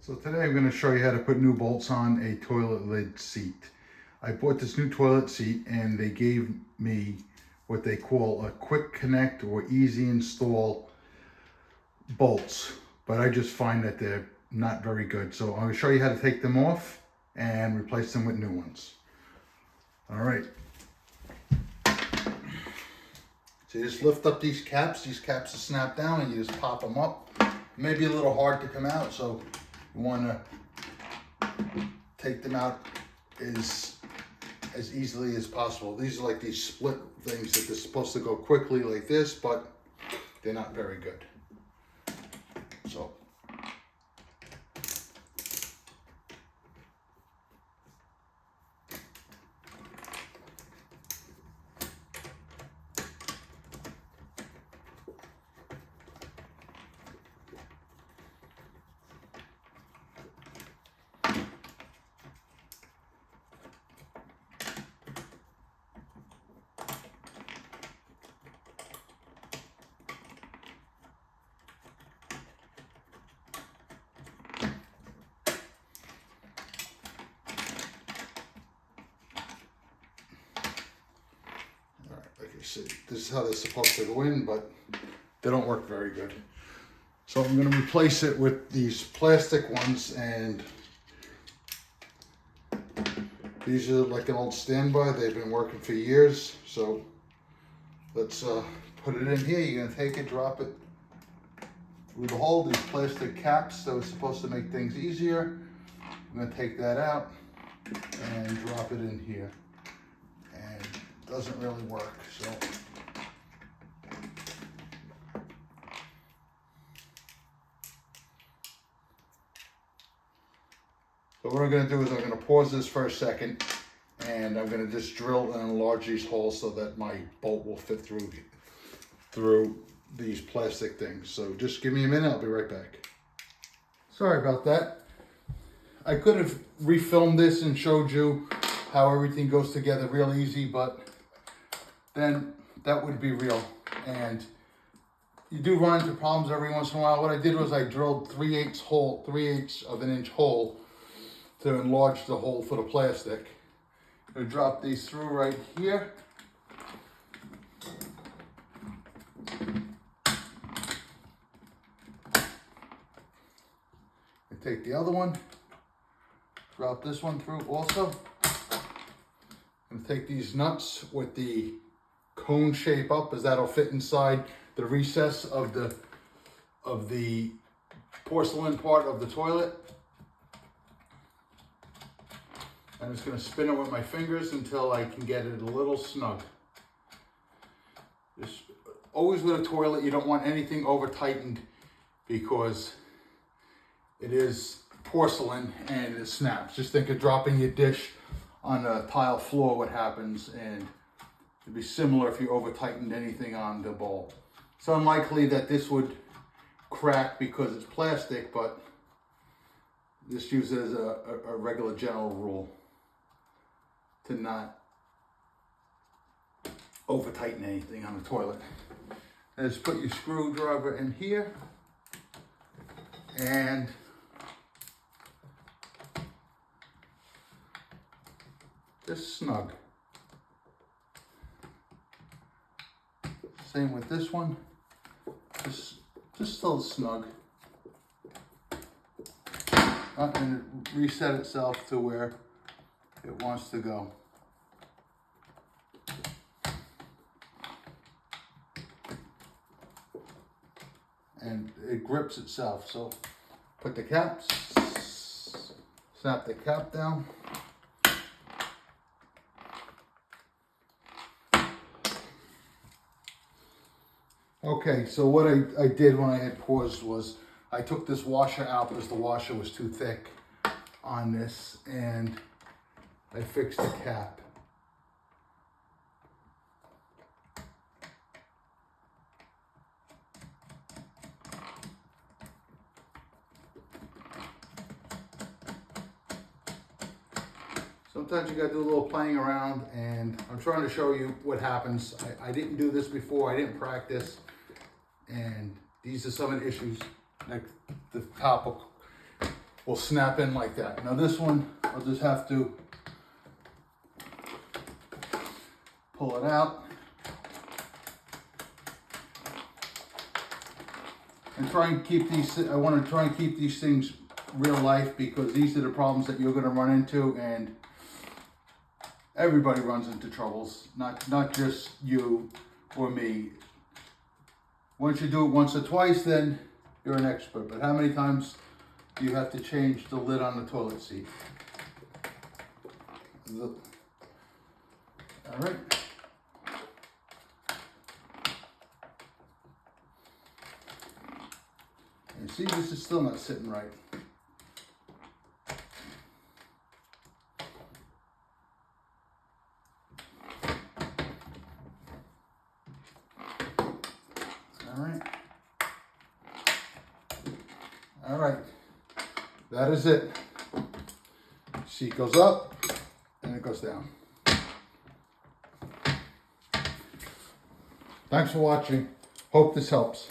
So today I'm going to show you how to put new bolts on a toilet lid seat. I bought this new toilet seat and they gave me what they call a quick connect or easy install bolts, but I just find that they're not very good. So I'm going to show you how to take them off and replace them with new ones. All right. So you just lift up these caps. These caps are snapped down and you just pop them up. It may be a little hard to come out, so you want to take them out as easily as possible. These are like these split things that they're supposed to go quickly like this, but they're not very good. So like I said, this is how they're supposed to go in, but they don't work very good. So I'm going to replace it with these plastic ones, and these are like an old standby. They've been working for years. So let's put it in here. You're going to take it, drop it through the hole. These plastic caps that were supposed to make things easier. I'm going to take that out and drop it in here. And it doesn't really work. So what I'm going to do is I'm going to pause this for a second, and I'm going to just drill and enlarge these holes so that my bolt will fit through these plastic things. So just give me a minute, I'll be right back. Sorry about that. I could have refilmed this and showed you how everything goes together real easy, but then that would be real. And you do run into problems every once in a while. What I did was I drilled 3/8 of an inch hole to enlarge the hole for the plastic. I'm going to drop these through right here. And take the other one, drop this one through also. And take these nuts with the cone shape up, as that'll fit inside the recess of the porcelain part of the toilet. I'm just going to spin it with my fingers until I can get it a little snug. Just always with a toilet, you don't want anything over tightened because it is porcelain and it snaps. Just think of dropping your dish on a tile floor, what happens, and it'd be similar if you over tightened anything on the bowl. It's unlikely that this would crack because it's plastic, but just use it as a regular general rule to not over tighten anything on the toilet. And just put your screwdriver in here and just snug. Same with this one, just still snug. And it reset itself to where it wants to go. And it grips itself. So put the caps, snap the cap down. Okay, so what I did when I had paused was I took this washer out because the washer was too thick on this, and I fixed the cap. Sometimes you gotta do a little playing around, and I'm trying to show you what happens. I didn't do this before, I didn't practice, and these are some of the issues, like the top will snap in like that. Now this one, I'll just have to pull it out and try and keep these, I want to try and keep these things real life, because these are the problems that you're going to run into, and everybody runs into troubles, not just you or me. Once you do it once or twice, then you're an expert. But how many times do you have to change the lid on the toilet seat? All right. And see, this is still not sitting right. All right, that is it. Seat goes up and it goes down. Thanks for watching. Hope this helps.